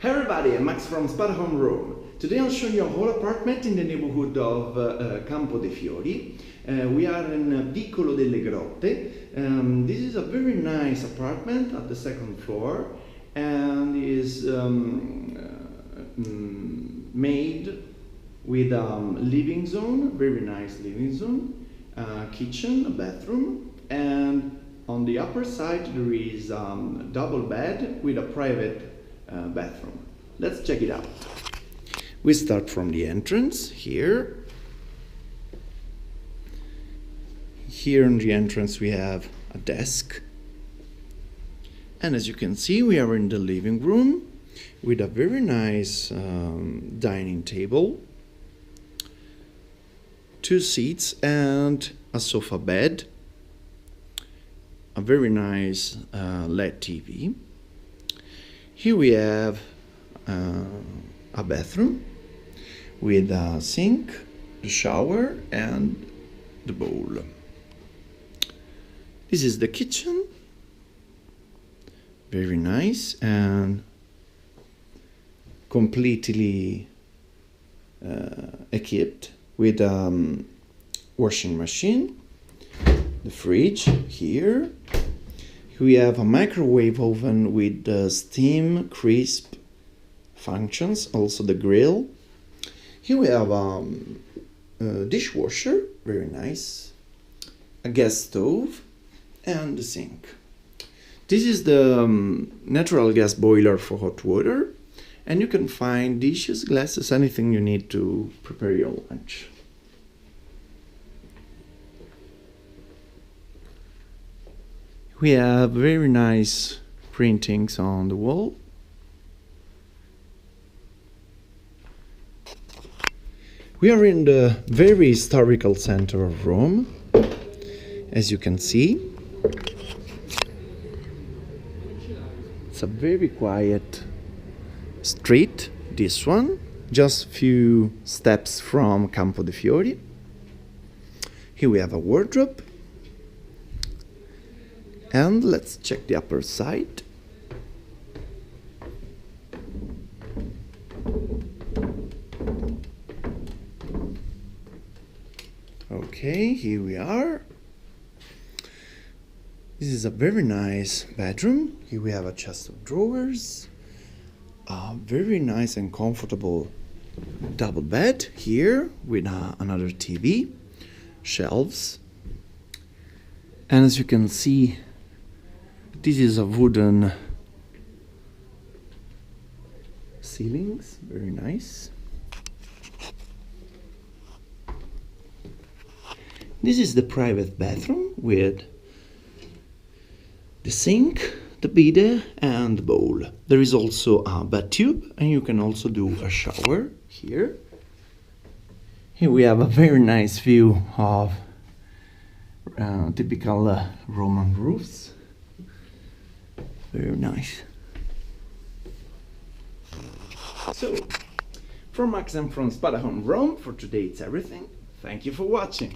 Hi everybody, I'm Max from Spotahome Rome. Today I'll show you a whole apartment in the neighborhood of Campo dei Fiori. We are in Vicolo delle Grotte. This is a very nice apartment at the second floor and is made with a living zone, very nice living zone, kitchen, a bathroom, and on the upper side there is a double bed with a private bathroom. Let's check it out. We start from the entrance here. Here in the entrance we have a desk. And as you can see, we are in the living room with a very nice dining table, 2 seats and a sofa bed, a very nice LED TV. Here we have a bathroom with a sink, the shower and the bowl. This is the kitchen, very nice and completely equipped with a washing machine, the fridge here. We have a microwave oven with steam crisp functions, also the grill. Here we have a dishwasher, very nice, a gas stove and the sink. This is the natural gas boiler for hot water, and you can find dishes, glasses, anything you need to prepare your lunch. We have very nice printings on the wall. We are in the very historical center of Rome, as you can see. It's a very quiet street, this one, just a few steps from Campo dei Fiori. Here we have a wardrobe. And let's check the upper side. Okay, here we are. This is a very nice bedroom. Here we have a chest of drawers, a very nice and comfortable double bed here with another TV, shelves. And as you can see, this is a wooden ceilings, very nice. This is the private bathroom with the sink, the bidet and the bowl. There is also a bath tube and you can also do a shower here. Here we have a very nice view of typical Roman roofs. Very nice. So, from Max and from Spotahome Rome, for today it's everything. Thank you for watching.